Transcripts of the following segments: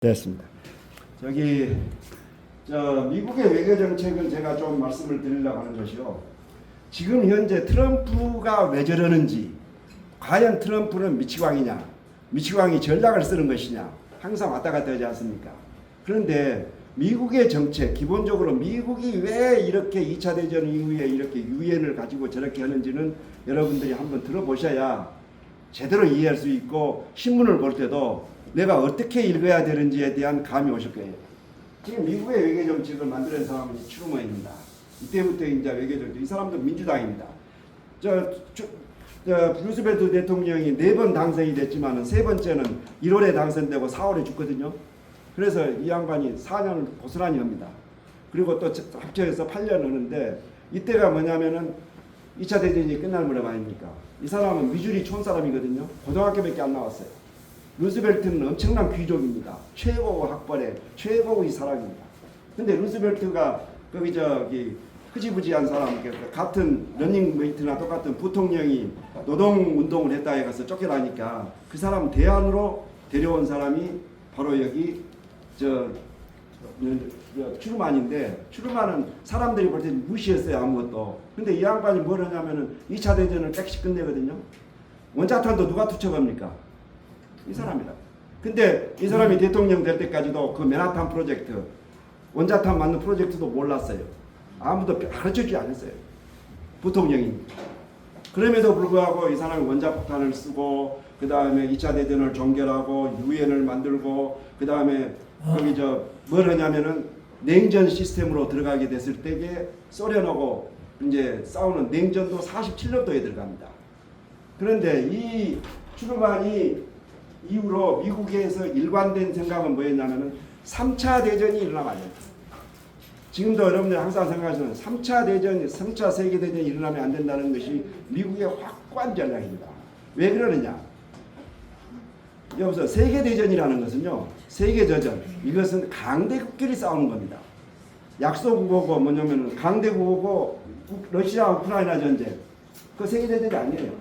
됐습니다. 미국의 외교 정책은 제가 좀 말씀을 드리려고 하는 것이요. 지금 현재 트럼프가 왜 저러는지, 과연 트럼프는 미치광이냐, 미치광이 전략을 쓰는 것이냐, 항상 왔다 갔다 하지 않습니까? 그런데 미국의 정책, 기본적으로 미국이 왜 이렇게 2차 대전 이후에 이렇게 유엔을 가지고 저렇게 하는지는 여러분들이 한번 들어보셔야 제대로 이해할 수 있고, 신문을 볼 때도 내가 어떻게 읽어야 되는지에 대한 감이 오실 거예요. 지금 미국의 외교 정책을 만드는 사람은 트루먼입니다. 이때부터 이제 외교 정책, 이 사람도 민주당입니다. 루스벨트 대통령이 4번 당선이 됐지만은 3번째는 1월에 당선되고 4월에 죽거든요. 그래서 이 양반이 4년을 고스란히 합니다. 그리고 또 합쳐서 8년 하는데, 이때가 뭐냐면은 2차 대전이 끝날 무렵 아닙니까? 이 사람은 미주리 촌 사람이거든요. 고등학교밖에 안 나왔어요. 루스벨트는 엄청난 귀족입니다. 최고의 학벌에 최고의 사람입니다. 근데 루스벨트가 흐지부지한 사람, 같은 러닝메이트나 똑같은 부통령이 노동운동을 했다 해서 쫓겨나니까 그 사람 대안으로 데려온 사람이 바로 여기 추르만인데, 추르만은 사람들이 볼 때 무시했어요. 아무것도. 근데 이 양반이 뭘 하냐면은 2차 대전을 깨끗이 끝내거든요. 원자탄도 누가 투척합니까? 이 사람이다. 근데 이 사람이 대통령 될 때까지도 그 맨하탄 프로젝트, 원자탄 만든 프로젝트도 몰랐어요. 아무도 가르쳐주지 않았어요. 부통령이니까. 그럼에도 불구하고 이 사람이 원자폭탄을 쓰고, 그 다음에 2차 대전을 종결하고, 유엔을 만들고, 그 다음에 뭘 하냐면은 냉전 시스템으로 들어가게 됐을 때에 소련하고 이제 싸우는 냉전도 47년도에 들어갑니다. 그런데 이 트루먼이 이후로 미국에서 일관된 생각은 뭐였냐면은 3차 대전이 일어나면 안 된다. 지금도 여러분들이 항상 생각하시는 3차 대전, 3차 세계대전이 일어나면 안 된다는 것이 미국의 확고한 전략입니다. 왜 그러느냐? 여기서 세계대전이라는 것은요, 세계대전, 이것은 강대국끼리 싸우는 겁니다. 약소국어고 뭐냐면 강대국어고 러시아 우크라이나 전쟁, 그 세계대전이 아니에요.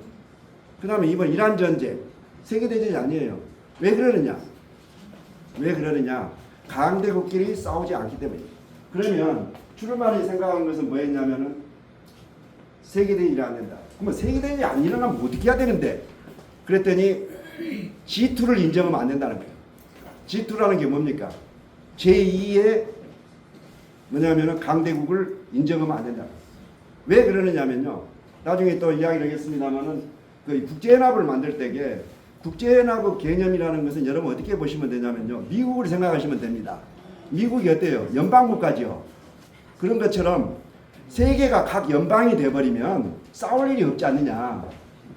그 다음에 이번 이란 전쟁, 세계대전이 아니에요. 왜 그러느냐? 왜 그러느냐? 강대국끼리 싸우지 않기 때문입니다. 그러면 트루먼이 생각한 것은 뭐였냐면은 세계대전이 안 된다. 그러면 세계대전이 안 일어나면 어떻게 해야 되는데? 그랬더니 G2를 인정하면 안 된다는 거예요. G2라는 게 뭡니까? 제2의 뭐냐면은 강대국을 인정하면 안 된다. 왜 그러느냐면요. 나중에 또 이야기를 하겠습니다만은 그 국제연합을 만들 때에 국제연합의 개념이라는 것은 여러분 어떻게 보시면 되냐면요. 미국을 생각하시면 됩니다. 미국이 어때요? 연방국가죠. 그런 것처럼 세계가 각 연방이 돼버리면 싸울 일이 없지 않느냐.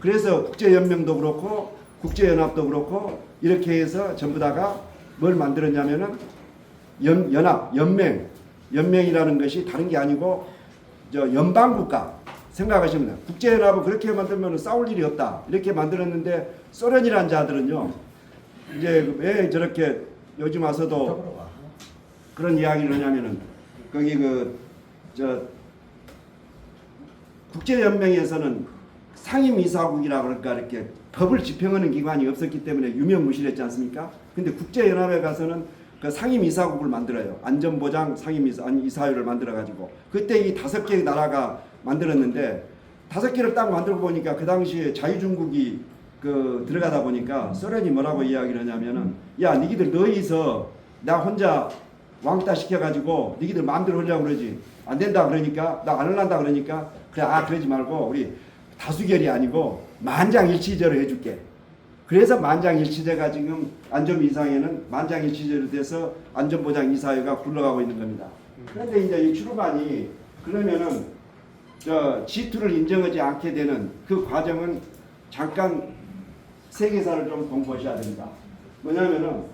그래서 국제연맹도 그렇고 국제연합도 그렇고 이렇게 해서 전부 다가 뭘 만들었냐면은 연합, 연맹이라는 것이 다른 게 아니고 연방국가 생각하시면 돼요. 국제연합은 그렇게 만들면 싸울 일이 없다. 이렇게 만들었는데 소련이라는 자들은요. 이제 왜 저렇게 요즘 와서도 그런 이야기를 하냐면은 거기 국제연맹에서는 상임이사국이라고 그럴까 이렇게 법을 집행하는 기관이 없었기 때문에 유명무실했지 않습니까? 근데 국제연합에 가서는 그 상임이사국을 만들어요. 안전보장 상임이사회를 만들어가지고 그때 이 5개의 나라가 만들었는데 5개를 딱 만들고 보니까 그 당시에 자유중국이 들어가다 보니까 소련이 뭐라고 이야기를 하냐면은 야 니기들 너희서 나 혼자 왕따 시켜가지고 니기들 마음대로 하려고 그러지 안 된다 그러니까 나 안 할란다 그러니까 그래 그러지 말고 우리 다수결이 아니고 만장일치제로 해줄게. 그래서 만장일치제가 지금 안전이상에는 만장일치제로 돼서 안전보장이사회가 굴러가고 있는 겁니다. 그런데 이제 이 트루먼이 그러면은 G2를 인정하지 않게 되는 그 과정은 잠깐 세계사를 좀 공부하셔야 됩니다. 뭐냐면은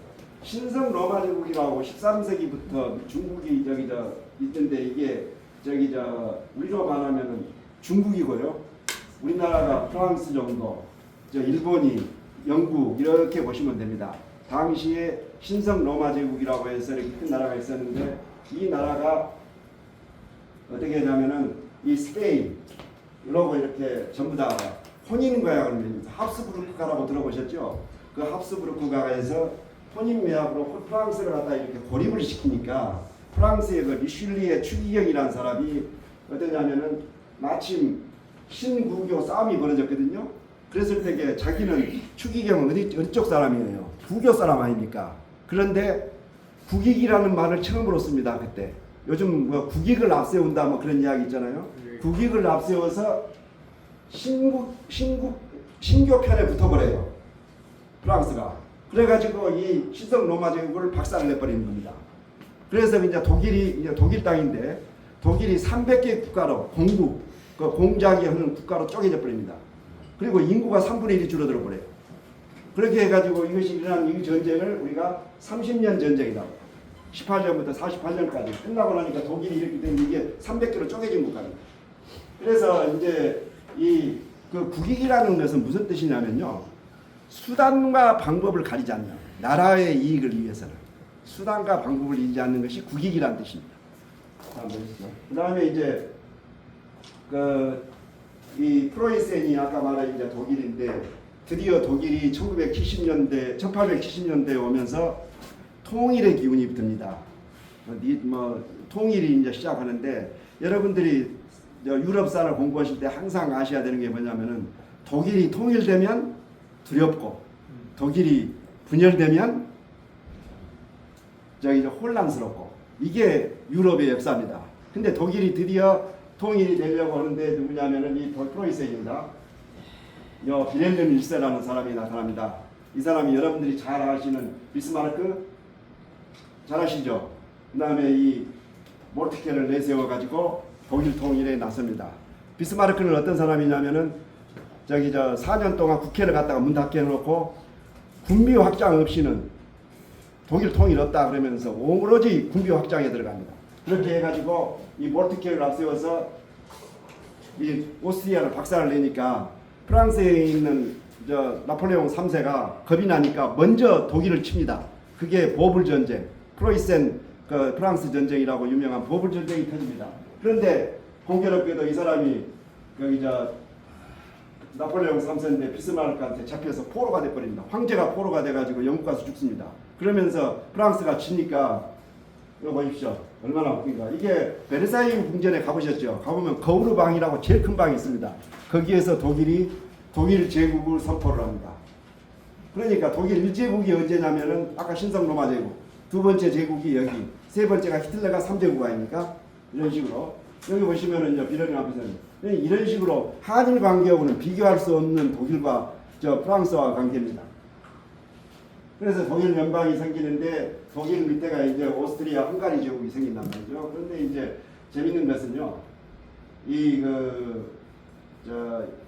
신성 로마 제국이라고 13세기부터 중국이 있던데 이게 우리로 말하면은 중국이고요. 우리나라가 프랑스 정도, 일본이, 영국 이렇게 보시면 됩니다. 당시에 신성 로마 제국이라고 해서 이렇게 큰 나라가 있었는데 이 나라가 어떻게 하냐면은 이 스페인 이러고 이렇게 전부 다 혼인과약을 맺습니다. 합스부르크가라고 들어보셨죠? 그 합스부르크가에서 혼인 매학으로 프랑스를 갖다 이렇게 고립을 시키니까 프랑스의 그 리슐리의 추기경이라는 사람이 어떠냐면은 마침 신구교 싸움이 벌어졌거든요. 그랬을 때에 자기는 추기경은 어디 쪽 사람이에요? 부교 사람 아닙니까? 그런데 국익이라는 말을 처음으로 씁니다. 그때 요즘 뭐 국익을 앞세운다 뭐 그런 이야기 있잖아요. 국익을 앞세워서 신교 편에 붙어버려요. 프랑스가. 그래가지고 이 신성 로마 제국을 박살을 내버리는 겁니다. 그래서 이제 독일이 이제 독일 땅인데 독일이 300개 국가로 공국, 그 공작이 하는 국가로 쪼개져 버립니다. 그리고 인구가 3분의 1이 줄어들어 버려요. 그렇게 해가지고 이것이 일어난 이 전쟁을 우리가 30년 전쟁이라고. 18년부터 48년까지 끝나고 나니까 독일이 이렇게 되면 이게 300개로 쪼개진 국가입니다. 그래서 이제 이 그 국익이라는 것은 무슨 뜻이냐면요. 수단과 방법을 가리지 않는 나라의 이익을 위해서는 수단과 방법을 잃지 않는 것이 국익이라는 뜻입니다. 그 다음에 이제 이 프로이센이 아까 말한 이제 독일인데 드디어 독일이 1870년대에 오면서 통일의 기운이 듭니다. 통일이 이제 시작하는데 여러분들이 유럽사를 공부하실 때 항상 아셔야 되는 게 뭐냐면은 독일이 통일되면 두렵고 독일이 분열되면 혼란스럽고 이게 유럽의 역사입니다. 근데 독일이 드디어 통일이 되려고 하는데 누구냐면은 이 프로이센입니다. 빌헬름 1세라는 사람이 나타납니다. 이 사람이 여러분들이 잘 아시는 비스마르크 잘 아시죠? 그 다음에 이 몰트케를 내세워가지고 독일 통일에 나섭니다. 비스마르크는 어떤 사람이냐면은 4년 동안 국회를 갖다가 문 닫게 해놓고 군비 확장 없이는 독일 통일 없다 그러면서 오로지 군비 확장에 들어갑니다. 그렇게 해가지고 이 몰트케를 앞세워서 이 오스트리아를 박살을 내니까 프랑스에 있는 나폴레옹 3세가 겁이 나니까 먼저 독일을 칩니다. 그게 보불 전쟁, 프로이센 프랑스 전쟁이라고 유명한 보불 전쟁이 터집니다. 그런데 공교롭게도 이 사람이 나폴레옹 3세인데 비스마르크한테 잡혀서 포로가 돼버립니다. 황제가 포로가 돼가지고 영국 가서 죽습니다. 그러면서 프랑스가 지니까 이거 보십시오. 얼마나 웃긴가. 이게 베르사유 궁전에 가보셨죠? 가보면 거우르 방이라고 제일 큰 방이 있습니다. 거기에서 독일 제국을 선포를 합니다. 그러니까 독일 1제국이 언제냐면은 아까 신성 로마 제국, 두 번째 제국이 여기, 세 번째가 히틀러가 3제국 아닙니까? 이런 식으로 여기 보시면은 빌헬름 앞에서는 이런 식으로 한일 관계하고는 비교할 수 없는 독일과 프랑스와 관계입니다. 그래서 독일 연방이 생기는데 독일 밑에가 이제 오스트리아, 헝가리 제국이 생긴단 말이죠. 그런데 이제 재밌는 것은요,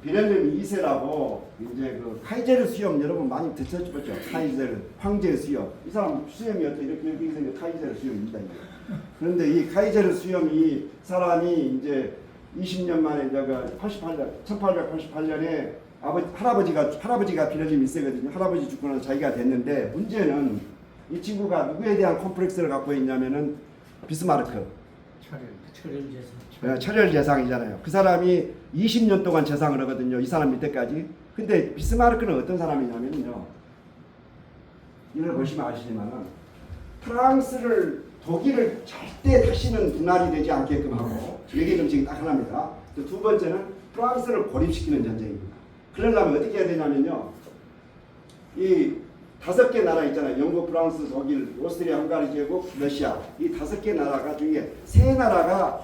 빌헬름 2세라고 이제 카이제르 수염 여러분 많이 듣셨죠? 카이제르 황제 수염. 이 사람 수염이 어떻게 이렇게 생긴 카이제르 수염입니다. 그런데 이 카이제르 수염이 사람이 이제 20년 만에 1888년에 할아버지가 빌헬름 1세거든요. 할아버지 죽고 나서 자기가 됐는데 문제는 이 친구가 누구에 대한 콤플렉스를 갖고 있냐면은 비스마르크. 철혈 재상이잖아요. 그 사람이 20년 동안 재상을 하거든요. 이 사람 밑에까지. 근데 비스마르크는 어떤 사람이냐면요. 이걸 보시면 아시지만은 독일을 절대 다시는 분할이 되지 않게끔 하고 얘기는 지금 딱 하나입니다. 두 번째는 프랑스를 고립시키는 전쟁입니다. 그러려면 어떻게 해야 되냐면요. 이 5개 나라 있잖아요. 영국, 프랑스, 독일, 오스트리아, 헝가리 제국, 러시아. 이 5개 나라가 중에 3나라가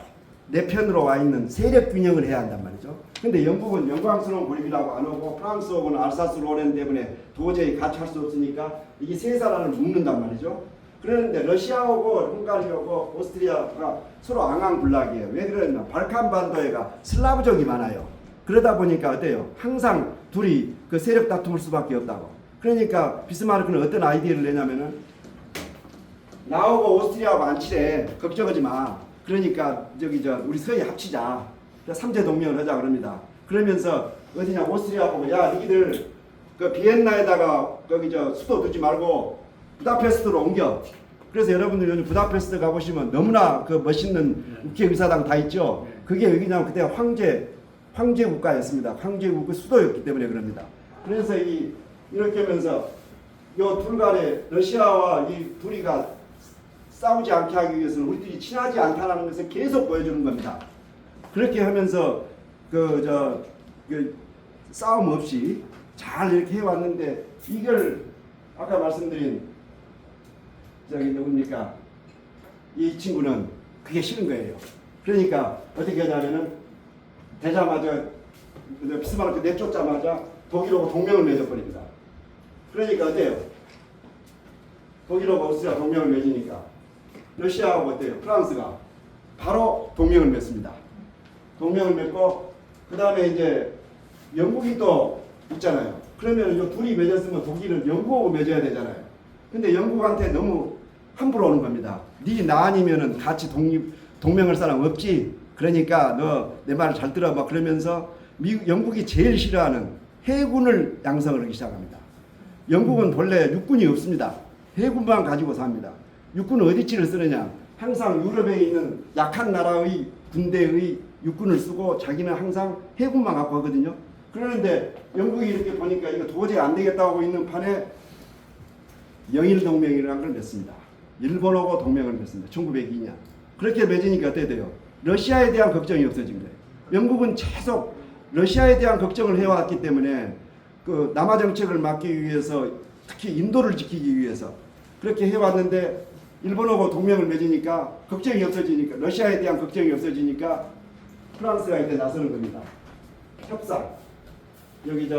내 편으로 와 있는 세력 균형을 해야 한단 말이죠. 근데 영국은 영광스러운 고립이라고 안 하고 프랑스하고는 알사스 로렌 때문에 도저히 같이 할 수 없으니까 이게 3나라를 묶는단 말이죠. 그런데 러시아하고 헝가리하고 오스트리아가 서로 앙앙불락이에요. 왜 그러냐? 발칸 반도에가 슬라브족이 많아요. 그러다 보니까 어때요? 항상 둘이 그 세력 다툼을 수밖에 없다고. 그러니까 비스마르크는 어떤 아이디어를 내냐면은 나하고 오스트리아하고 안 친해. 걱정하지 마. 그러니까 우리 서희 합치자. 3제 동맹을 하자 그럽니다. 그러면서 어디냐 오스트리아 보고 야 너희들 그 비엔나에다가 수도 두지 말고 부다페스트로 옮겨. 그래서 여러분들 요즘 부다페스트 가보시면 너무나 그 멋있는 국회의사당 다 있죠. 그게 여기냐면 그때 황제 국가였습니다. 황제국의 수도였기 때문에 그럽니다. 그래서 이렇게 하면서 요 둘 간에 러시아와 이 둘이가 싸우지 않게 하기 위해서는 우리들이 친하지 않다는 것을 계속 보여주는 겁니다. 그렇게 하면서 싸움 없이 잘 이렇게 해왔는데 이걸 아까 말씀드린 누굽니까? 이 친구는 그게 싫은 거예요. 그러니까 어떻게 하냐면은 되자마자 비스마르크 내쫓자마자 독일하고 동맹을 맺어버립니다. 그러니까 어때요? 독일하고 오스트리아 동맹을 맺으니까 러시아하고 어때요? 프랑스가 바로 동맹을 맺습니다. 동맹을 맺고 그 다음에 이제 영국이 또 있잖아요. 그러면 이 둘이 맺었으면 독일은 영국하고 맺어야 되잖아요. 근데 영국한테 너무 함부로 오는 겁니다. 나 아니면은 같이 동맹할 사람 없지. 그러니까 너 내 말 잘 들어봐. 그러면서 영국이 제일 싫어하는 해군을 양성을 하기 시작합니다. 영국은 본래 육군이 없습니다. 해군만 가지고 삽니다. 육군은 어디치를 쓰느냐? 항상 유럽에 있는 약한 나라의 군대의 육군을 쓰고 자기는 항상 해군만 갖고 하거든요. 그러는데 영국이 이렇게 보니까 이거 도저히 안 되겠다고 하고 있는 판에 영일동맹이라는 걸 맺습니다. 일본하고 동맹을 맺습니다. 1902년. 그렇게 맺으니까 어떻게 돼요? 러시아에 대한 걱정이 없어진 거예요. 영국은 계속 러시아에 대한 걱정을 해왔기 때문에 그 남하 정책을 막기 위해서 특히 인도를 지키기 위해서 그렇게 해왔는데 일본하고 동맹을 맺으니까 걱정이 없어지니까 러시아에 대한 걱정이 없어지니까 프랑스가 이때 나서는 겁니다. 협상. 여기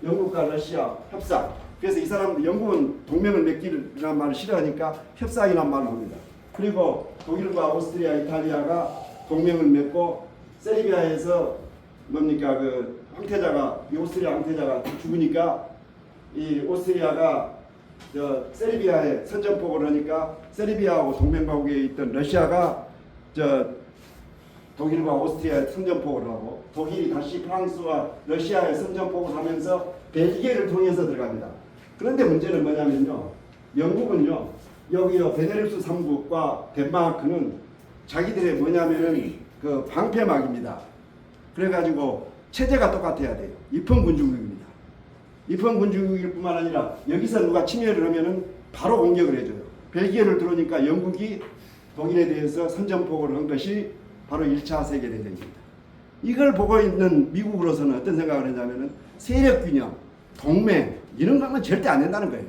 영국과 러시아 협상. 그래서 이 사람들 영국은 동맹을 맺기라는 말을 싫어하니까 협상이란 말을 합니다. 그리고 독일과 오스트리아, 이탈리아가 동맹을 맺고 세르비아에서 뭡니까 그 황태자가 이 오스트리아 황태자가 죽으니까 이 오스트리아가 세르비아에 선전포고를 하니까 세르비아하고 동맹국에 있던 러시아가 독일과 오스트리아에 선전포고를 하고 독일이 다시 프랑스와 러시아에 선전포고를 하면서 벨기에를 통해서 들어갑니다. 그런데 문제는 뭐냐면요. 영국은요. 여기요 베네룩스 3국과 덴마크는 자기들의 뭐냐면은 그 방패막입니다. 그래가지고 체제가 똑같아야 돼요. 입헌군주국입니다. 입헌군주국일 뿐만 아니라 여기서 누가 침해를 하면은 바로 공격을 해줘요. 벨기에를 들어오니까 영국이 독일에 대해서 선전포고를 한 것이 바로 1차 세계대전입니다. 이걸 보고 있는 미국으로서는 어떤 생각을 했냐면은 세력균형, 동맹 이런 거는 절대 안 된다는 거예요.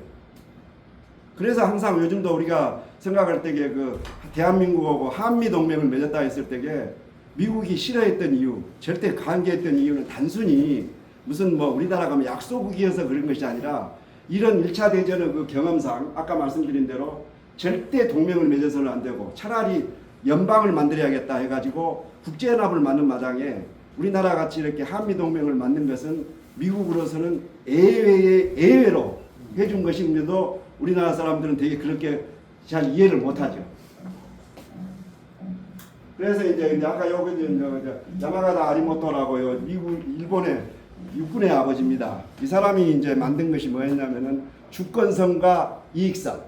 그래서 항상 요즘도 우리가 생각할 때에 그 대한민국하고 한미동맹을 맺었다 했을 때에 미국이 싫어했던 이유, 절대 관계했던 이유는 단순히 무슨 뭐 우리나라가 뭐 약소국이어서 그런 것이 아니라 이런 1차 대전의 그 경험상 아까 말씀드린 대로 절대 동맹을 맺어서는 안 되고 차라리 연방을 만들어야겠다 해가지고 국제연합을 만든 마당에 우리나라 같이 이렇게 한미동맹을 만든 것은 미국으로서는 예외로 해준 것인데도 우리나라 사람들은 되게 그렇게 잘 이해를 못하죠. 그래서 이제 아까 여기 야마가다 아리모토라고요. 일본의 육군의 아버지입니다. 이 사람이 이제 만든 것이 뭐였냐면은 주권선과 이익선,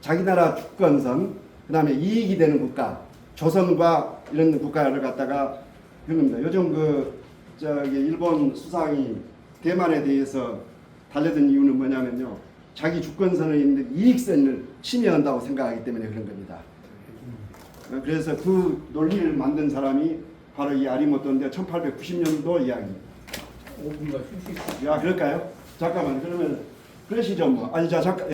자기 나라 주권선, 그다음에 이익이 되는 국가, 조선과 이런 국가를 갖다가 그런 겁니다. 요즘 일본 수상이 대만에 대해서 달려든 이유는 뭐냐면요. 자기 주권선에 있는 이익선을 침해한다고 생각하기 때문에 그런 겁니다. 그래서 그 논리를 만든 사람이 바로 이 아리모토인데 1890년도 이야기입니다. 5분간 휴식. 야, 그럴까요? 잠깐만, 그러면 그러시죠 뭐. 아니, 잠깐.